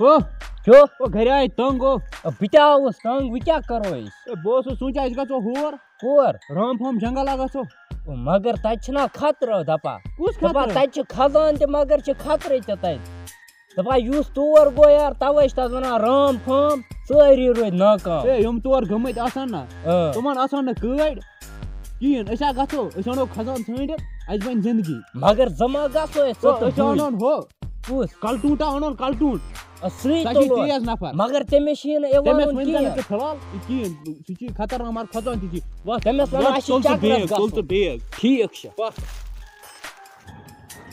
کیوں گھر آئے تنگ ہو بتیا تنگ کیا کرو بہت سوچا گھو کور رام پھام جنگل گھو مگر تتہ خطرہ دپا کس دپا خطرہ تتہ خزان تہ مگر خطرے تہ تتہ دپا یُس تور گو یار توے چھ تتھ ونان رام پھام سٲری روٗدۍ ناکام یم تور گٔمٕتۍ آسان نا تمن آسان نہٕ گٲڑۍ کِہیٖنۍ أسۍ گژھو أسۍ انو خزان ژھٲنڈِتھ اَسہِ بنہِ زندگی مگر زما گژھو أسۍ انون ہُہ کُس کلٹوٗنٹا انون کلٹوٗنٹ سُے سۄ چھِ تُلو تیز نفر مگر تٔمِس چھِی نہٕ یِوان تٔمِس ؤنۍ زن کِہیٖنۍ نہٕ فِلحال کِہیٖنۍ سُہ چھُ خطرناک مگر کھۄژان تہِ چھِ تٔمِس وَنو اَسہِ چھِ چکرس تُل ژٕ گژھُن بیگ ٹھیٖک چھُ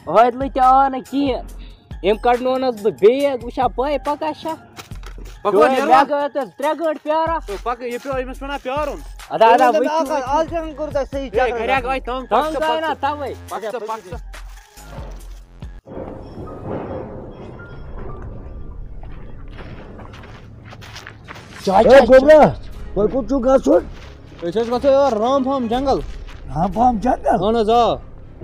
عٲدلہٕ تہِ آو نہٕ کِہیٖنۍ أمۍ کڑنونس بہٕ بیگ وٕچھا پاے پکان چھا مےٚ گٔے تتھ 3 گٲنٛٹہٕ پیاران یہِ پیوٚو أمِس وَنان پیارُن ادا ادا گرِاک آے تنگ تنگ آے نا توے تۄہہِ کوٚت چھُو گژھُن أسۍ حظ گژھو یور رام پھام جنگل رام پھام جنگل اہن حظ آ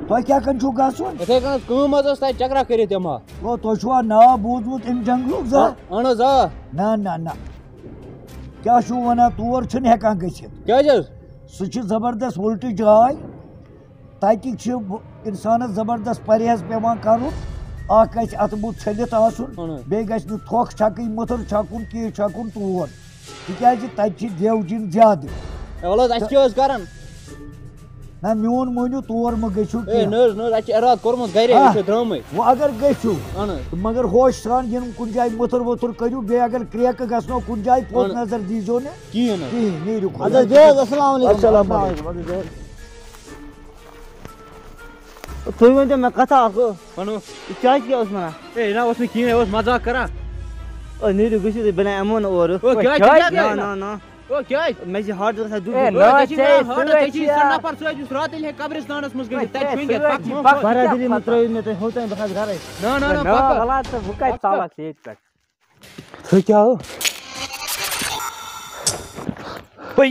تۄہہِ کیٛاہ کَن چھُو گژھُن یِتھے کٔنۍ کٲم حظ ٲس تتہِ چکرا کٔرِتھ یِما گوٚو تۄہہِ چھُوا ناو بوٗزمُت اَمہِ جنگلُک زانٛہہ اہن حظ آ نہ کیٛاہ چھُو وَنان تور چھِنہٕ ہٮ۪کان گٔژھِتھ کیازِ حظ سُہ چھِ زبردست وٕلٹہٕ جاے تَتہِ چھِ اِنسانَس زبردست پرہیز پٮ۪وان کَرُن اکھ گژھِ اَتھٕ بُتھ چھٔلِتھ آسُن بیٚیہِ گژھِ نہٕ تھۄکھ چھَکٕنۍ مٔتھٕر چھَکُن کینٛہہ چھَکُن تور تِکیٛازِ تَتہِ چھِ دیوجِن زیادٕ وَلہٕ حظ اَسہِ کیٛاہ حظ کَران نہ میون مٲنِو تور مہ گٔژھِو ہے نہ حظ اَسہِ چھُ اِرادٕ کوٚرمُت گرے أسۍ چھِ درٛامٕے وۄنۍ اگر گٔژھِو اہن حظ مگر ہوش سان یِنہٕ کُنہِ جایہِ مٔتھٕر ؤتھٕر کٔرِو بیٚیہِ اگر کرٛیکہٕ گژھنو کُنہِ جایہِ پوٚت نظر دیٖزیو نہٕ کِہیٖنۍ نہٕ کِہیٖنۍ نیٖرِو السلام علیکم تُہۍ ؤنۍتو مےٚ کَتھا اکھ وَنو یہِ چاچہِ کیٛاہ اوس وَنان ہے نہ اوس نہٕ کِہیٖنۍ اوس مزاق کران نیٖرِو گٔژھِو تُہۍ بہٕ یِمو نہٕ اورٕ نہ مےٚ چھِ ہاٹ گژھان قبرستانس منٛز برادٔری منٛز ترٛٲیِو مےٚ تُہۍ ہوٚتانۍ بہٕ کھسہٕ گرے تھٔکۍ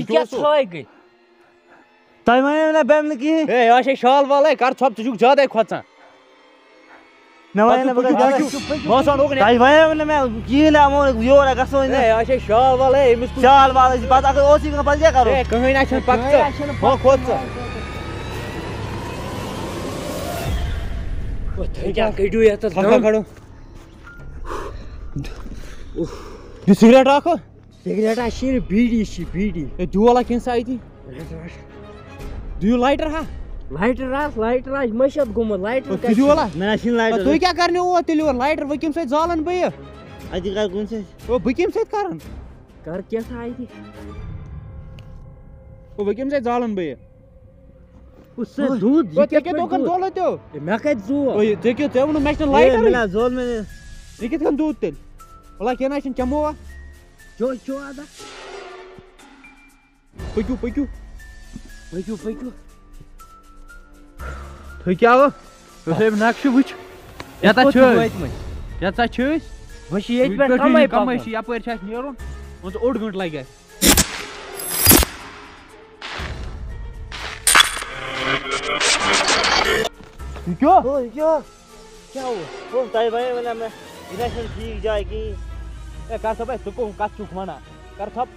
کیٛاہ ژھاے گٔے تۄہہِ وَنیو نہ بہٕ یِمہٕ نہٕ کِہیٖنۍ ہے اچھا شال والے کر ژھۄپ ژٕ چھُکھ زیادَے کھۄژان مےٚ وَنیو نہ بہٕ گژھٕ گرے تۄہہِ وَنیو نہٕ مےٚ کِہیٖنۍ نہٕ یِمو یور گژھو نہٕ اچھا شال والے أمِس شال وال ٲسۍ پتہٕ اگر اوسُے گژھان پتہٕ کیٛاہ کرو کٕہٕنۍ آسہِ نہٕ پَکہٕ کھوٚت ژٕ کیٛاہ کٔڑِو یَتَس کھڑو یہِ سِگریٹ اکھ سِگریٹ چھِ بیٖڈی چھِ بیٖڈی دیولا کینٛہہ سا أتی دِیِو لایٹر ہا لایٹر آسہِ مٔشِد گوٚمُت لایٹر تُہۍ دیولا مےٚ نہ چھِنہٕ لایٹر تُہۍ کیٛاہ کرنو اور تیٚلہِ اور لایٹر بہٕ کَمہِ سۭتۍ زالن بہٕ یہِ اَتہِ کر کُنہِ سۭتۍ بہٕ کَمہِ سۭتۍ کرن کر کینٛژھا اَتہِ بہٕ کَمہِ سۭتۍ زالن بہٕ یہِ دوٗد ژےٚ کیٛاہ دوکان زولو تیو مےٚ کَتہِ زول ژےٚ کیٛاہ ژےٚ ووٚنُو مےٚ چھُنہٕ لایٹر زول مےٚ یہِ کِتھ کٔنۍ دوٗد تیٚلہِ وَلہ کیٚنٛہہ نہ چھُنہٕ چمو چو ادا پٔکِو پٔکِو تُہۍ کیٛاہ نقشہٕ وٕچھ یَتَتھ چھِ أسۍ وۄنۍ چھِ ییٚتہِ پٮ۪ٹھ کَمٕے چھِ یَپٲرۍ چھِ اَسہِ نیرُن مان ژٕ 1 گٲنٛٹہٕ لَگہِ اَسہِ یہِ کیٛاہ تۄہہِ وَنیو نہ مےٚ یہِ نہ چھَنہٕ ٹھیٖک جاے کِہیٖنۍ ہے کر سا بھاے ژٕ کَتھ چھُکھ وَنان کر ژھۄپ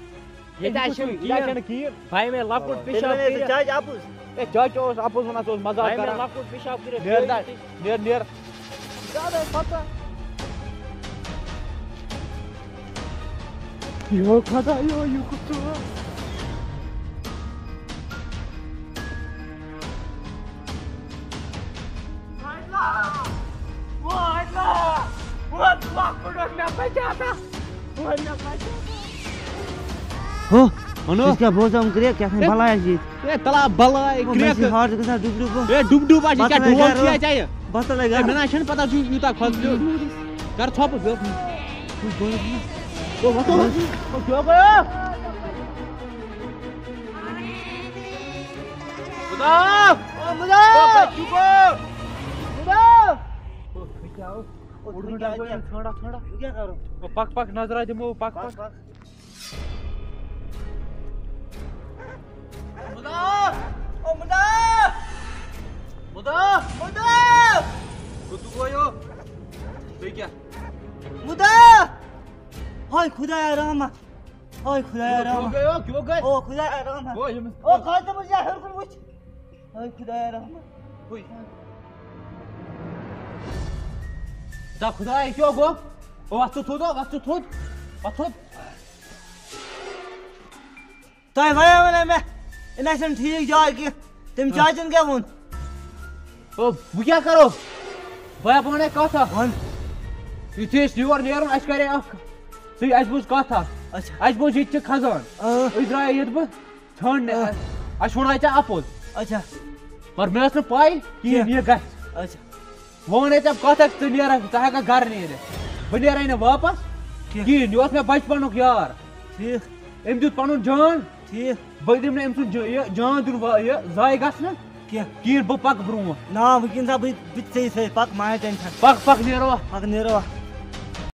ییٚتہِ چھُنہٕ کِہیٖنۍ بھاے مےٚ لۄکُٹ پِشاب کٔرِتھ چاچہِ اَپُز ہے چاچہِ اوس اَپُز وَنان ژٕ اوس مزاق بھاے مےٚ کران لۄکُٹ پِشاب کٔرِتھ نیر زیادَے کھۄژان یہِ کھۄژان یہِ کھۄژان کیٛاہ بوزان کرٛیک کیٛاہ تھانۍ بَلایا چھِ ییٚتہِ ہے تلا بلاے مےٚ چھِ ہاٹ گژھان ڈُب ڈُب ہے ڈُب ڈُب آسہِ کیٛاہ ڈول چھُیا ژےٚ بَتہٕ لگہِ مےٚ نہ چھَنہٕ پتہ ژٕ یوٗتاہ کھۄژٕ کر ژھۄپہٕ پک پک نظرا دِمو پک پک اوے خدایا رحمت اوے خدایا رحمت کیوں گئے او خدایا رحمت او خاتم جا ہر کن وچ اوے خدایا رحمت دا خدایا کیوں گو وقت تھوت تۄہہِ وَنیو نہ مےٚ یہِ نہ چھَنہٕ ٹھیٖک جاے کینٛہہ تٔمۍ چاچَن کیٛاہ ووٚن بہٕ کیٛاہ کرو بہٕ وَنے کتھ اکھ وَن یُتھُے أسۍ یور نیرُن اَسہِ کرے اکھ اَسہِ بوٗز کتھ اکھ اچھا اَسہِ بوٗز ییٚتہِ چھِ کھسان أسۍ درٛاے ییٚتہِ بہٕ ژھانٛڈنہِ اَسہِ ووٚناے ژےٚ اَپوٚز اچھا مگر مےٚ ٲس نہٕ پاے کِہیٖنۍ یہِ گژھِ اچھا وۄنۍ وَنے ژےٚ کتھ اکھ ژٕ نیرکھ ژٕ ہٮ۪ککھ گرٕ نیٖرِتھ بہٕ نیرے نہٕ واپس کِہیٖنۍ یہِ اوس مےٚ بچپنُک یار ٹھیٖک أمۍ دیُت پنُن جان ٹھیٖک بہٕ دِمہٕ نہٕ أمۍ سُنٛد یہِ جان دیُن یہِ ضایہِ گژھنہٕ کینٛہہ کِہیٖنۍ بہٕ پکہٕ برٛونٛٹھ نا وٕنکٮ۪ن سا بہٕ تہِ ژےٚ سۭتۍ پَک ما ہے ٹٮ۪نشَن پک نیرو پَک نیرو